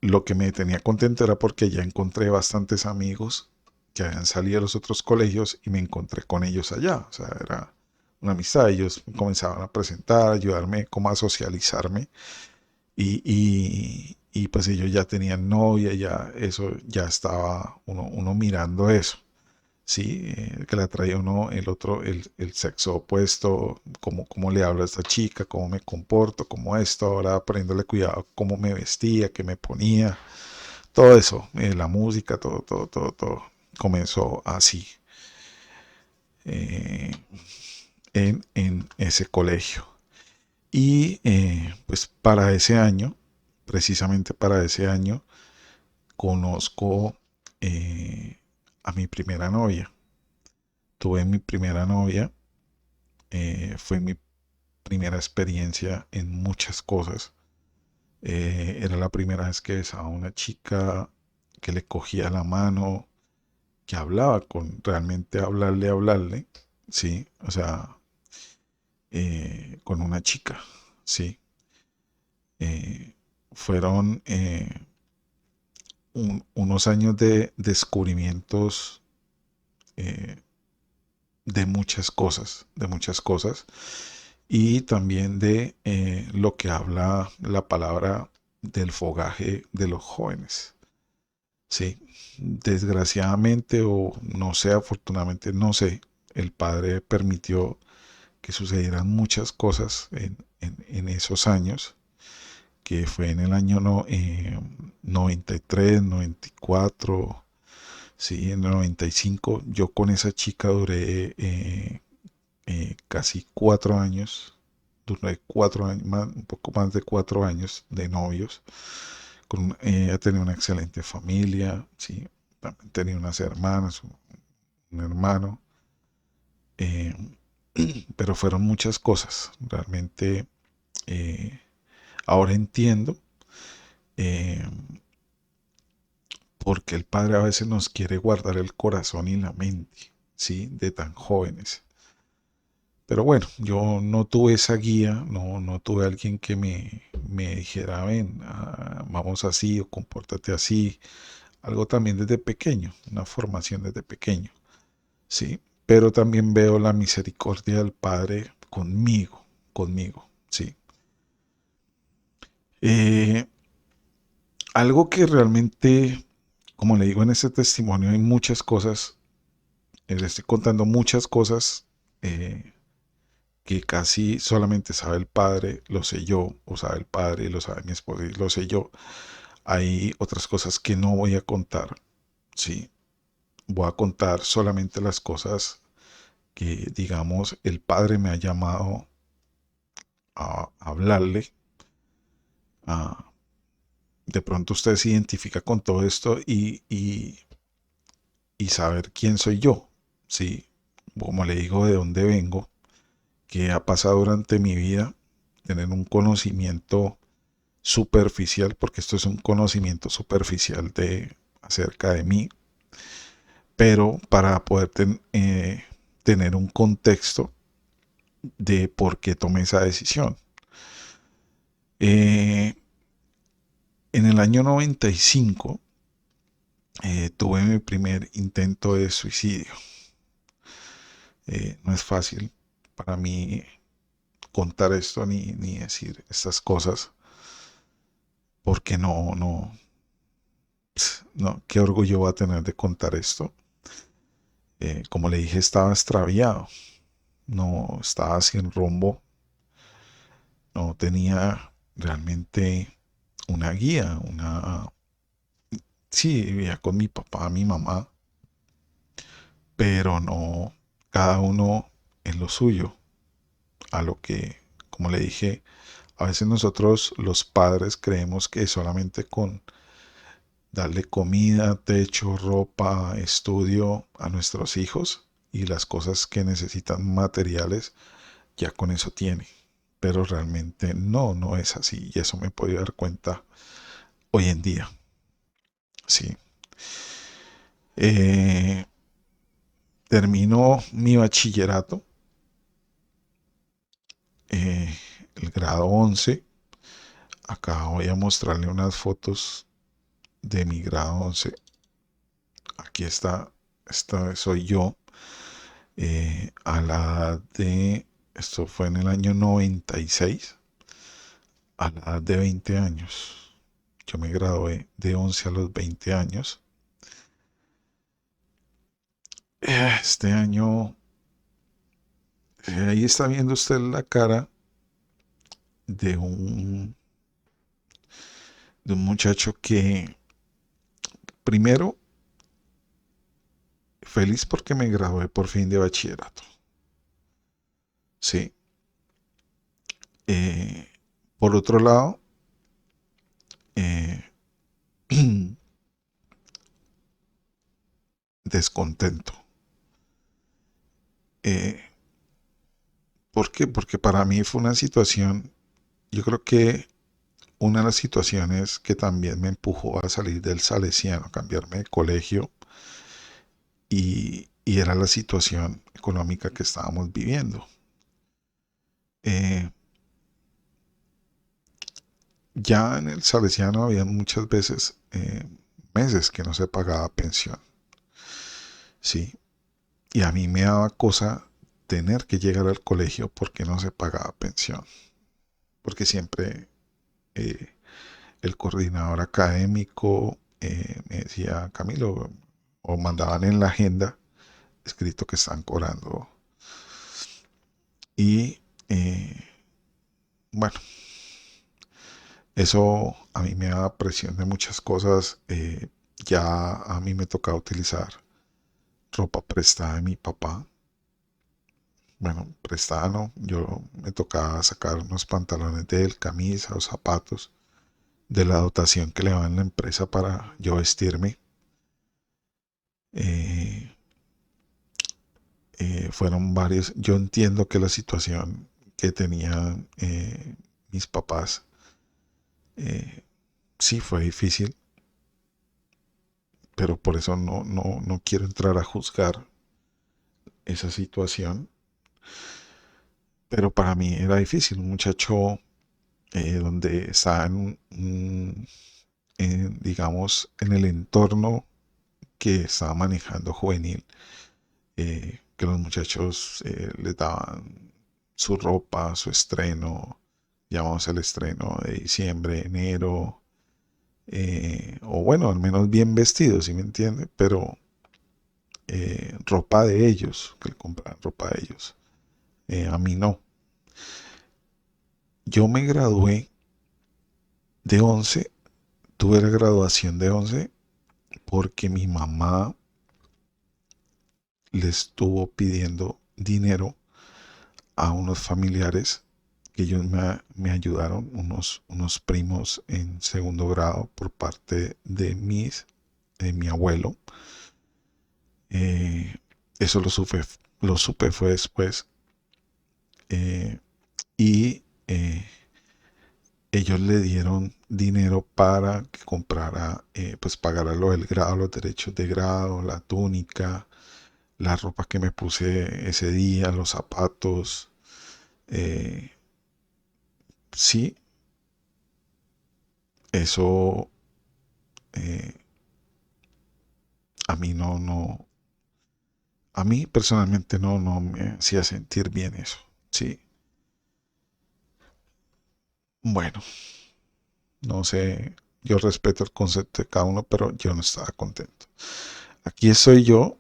lo que me tenía contento era porque ya encontré bastantes amigos que habían salido de los otros colegios y me encontré con ellos allá. O sea, era una amistad. Ellos comenzaban a presentar, a ayudarme como a socializarme. Y pues ellos ya tenían novia, ya eso, ya estaba uno mirando eso. Sí, que le atraía a uno el otro, el sexo opuesto, cómo le hablo a esta chica, cómo me comporto, cómo esto, ahora poniéndole cuidado, cómo me vestía, qué me ponía, todo eso, la música, todo comenzó así eh, en ese colegio. Y pues para ese año, precisamente para ese año, conozco a mi primera novia. Tuve mi primera novia, fue mi primera experiencia en muchas cosas. Era la primera vez que besaba a una chica, que le cogía la mano, que hablaba realmente hablarle, sí, o sea, con una chica, sí. Eh, Fueron unos años de descubrimientos eh, de muchas cosas, y también de lo que habla la palabra del fogaje de los jóvenes. Sí, desgraciadamente o no sé, afortunadamente, no sé, el padre permitió que sucedieran muchas cosas en esos años que fue en el año 93, 94, sí, en el 95. Yo con esa chica duré casi 4 años. Duré 4 años, un poco más de 4 años de novios. Ella tenía una excelente familia, sí. También tenía unas hermanas, un hermano. eh, pero fueron muchas cosas. Realmente eh, ahora entiendo eh, porque el Padre a veces nos quiere guardar el corazón y la mente, ¿sí? De tan jóvenes. Pero bueno, yo no tuve esa guía, no tuve alguien que me dijera, ven, vamos así o compórtate así. Algo también desde pequeño, una formación desde pequeño, ¿sí? Pero también veo la misericordia del Padre conmigo, ¿sí? Eh, Algo que realmente, como le digo en este testimonio, hay muchas cosas, le estoy contando muchas cosas eh, que casi solamente sabe el padre, lo sé yo, o sabe el padre, lo sabe mi esposa y lo sé yo. Hay otras cosas que no voy a contar, sí. Voy a contar solamente las cosas que, digamos, el padre me ha llamado a hablarle. A, de pronto usted se identifica con todo esto y saber quién soy yo, sí. Como le digo, de dónde vengo, qué ha pasado durante mi vida, tener un conocimiento superficial, porque esto es un conocimiento superficial de acerca de mí, pero para poder tener un contexto de por qué tomé esa decisión. Eh, en el año 95 tuve mi primer intento de suicidio. No es fácil para mí contar esto ni decir estas cosas, porque no, qué orgullo va a tener de contar esto. Como le dije, estaba extraviado, no estaba sin rumbo, no tenía realmente una guía, sí, vivía con mi papá, mi mamá, pero no cada uno en lo suyo, a lo que, como le dije, a veces nosotros los padres creemos que solamente con darle comida, techo, ropa, estudio a nuestros hijos y las cosas que necesitan materiales, ya con eso tiene. Pero realmente no es así y eso me he podido dar cuenta hoy en día. Sí. Eh, Termino mi bachillerato, eh, el grado 11. Acá voy a mostrarle unas fotos de mi grado 11. Aquí está, esta soy yo a la edad de, esto fue en el año 96, a la edad de 20 años. Yo me gradué de 11 a los 20 años. Este año, ahí está viendo usted la cara de un muchacho que, primero, feliz porque me gradué por fin de bachillerato. Sí. Eh, por otro lado, eh, descontento. Eh, ¿Por qué? Porque para mí fue una situación, yo creo que una de las situaciones que también me empujó a salir del Salesiano, a cambiarme de colegio, y era la situación económica que estábamos viviendo. Eh, ya en el Salesiano había muchas veces meses que no se pagaba pensión, ¿sí? Y a mí me daba cosa tener que llegar al colegio porque no se pagaba pensión, porque siempre eh, el coordinador académico me decía, Camilo, o mandaban en la agenda escrito que están cobrando. Y bueno, Eso a mí me da presión de muchas cosas. Ya a mí me tocaba utilizar ropa prestada de mi papá. Bueno, prestada no, yo me tocaba sacar unos pantalones de él, camisa o zapatos de la dotación que le daban la empresa para yo vestirme. Eh, Fueron varios. Yo entiendo que la situación que tenían mis papás eh, sí fue difícil, pero por eso no quiero entrar a juzgar esa situación. Pero para mí era difícil, un muchacho donde estaba digamos, en el entorno que estaba manejando juvenil, que los muchachos les daban su ropa, su estreno, llamamos el estreno de diciembre, enero, o bueno, al menos bien vestidos, ¿sí me entiende? Pero ropa de ellos, que le compraban ropa de ellos. A mí no. Yo me gradué de 11, tuve la graduación de 11 porque mi mamá le estuvo pidiendo dinero a unos familiares que ellos me ayudaron, unos primos en segundo grado por parte de mi abuelo. Eh, Eso lo supe fue después. eh, y ellos le dieron dinero para que comprara, pues pagara lo del grado, los derechos de grado, la túnica, la ropa que me puse ese día, los zapatos. eh, sí, eso eh, a mí a mí personalmente no me hacía sentir bien eso. Sí, bueno, no sé, yo respeto el concepto de cada uno, pero yo no estaba contento. Aquí estoy yo,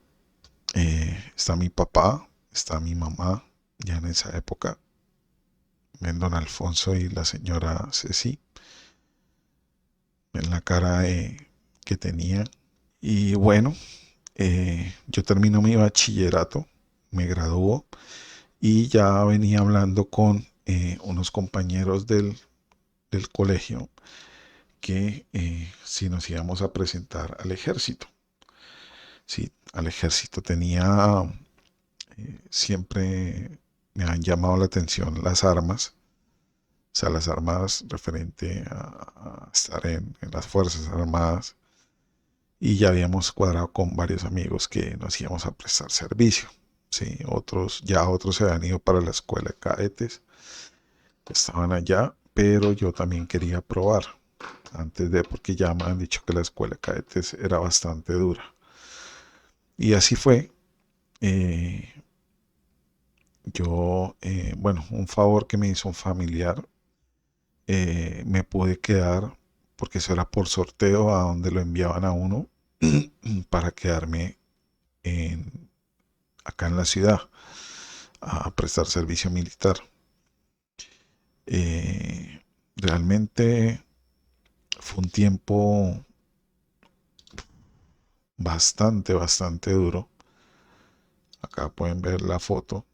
está mi papá, está mi mamá, ya en esa época, ven don Alfonso y la señora Ceci, en la cara que tenía. Y bueno, yo termino mi bachillerato, me graduó y ya venía hablando con unos compañeros del colegio que si nos íbamos a presentar al ejército. Sí, al ejército tenía, siempre me han llamado la atención las armas, o sea, las armas referente a estar en las Fuerzas Armadas y ya habíamos cuadrado con varios amigos que nos íbamos a prestar servicio. Sí, otros se habían ido para la escuela de cadetes, estaban allá, pero yo también quería probar antes de, porque ya me han dicho que la escuela de cadetes era bastante dura. Y así fue. eh, bueno, un favor que me hizo un familiar, me pude quedar, porque eso era por sorteo a donde lo enviaban a uno, para quedarme en, acá en la ciudad a prestar servicio militar. Eh, Realmente fue un tiempo bastante duro. Acá pueden ver la foto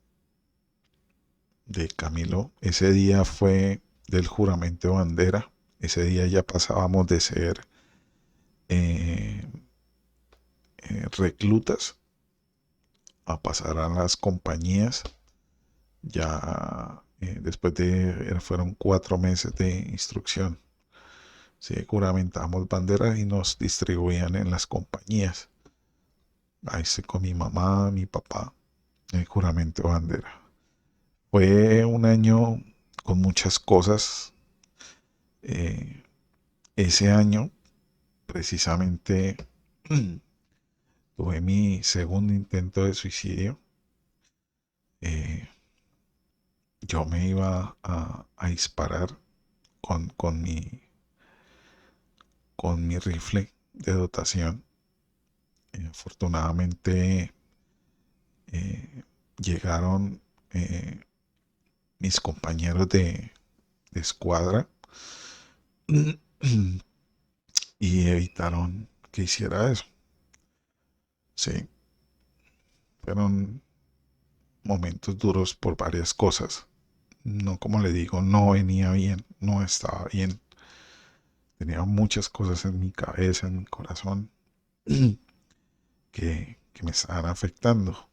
de Camilo. Ese día fue del juramento de bandera. Ese día ya pasábamos de ser eh, reclutas a pasar a las compañías. Ya después fueron 4 meses de instrucción. Sí, juramentamos banderas y nos distribuían en las compañías. Ahí estoy con mi mamá, mi papá, el juramento de bandera. Fue un año con muchas cosas. Eh, Ese año, precisamente, tuve mi segundo intento de suicidio. Eh, yo me iba a disparar con con mi rifle de dotación. Afortunadamente eh, llegaron mis compañeros de escuadra y evitaron que hiciera eso. Sí, fueron momentos duros por varias cosas. No, como le digo, no venía bien, no estaba bien. Tenía muchas cosas en mi cabeza, en mi corazón, que me estaban afectando.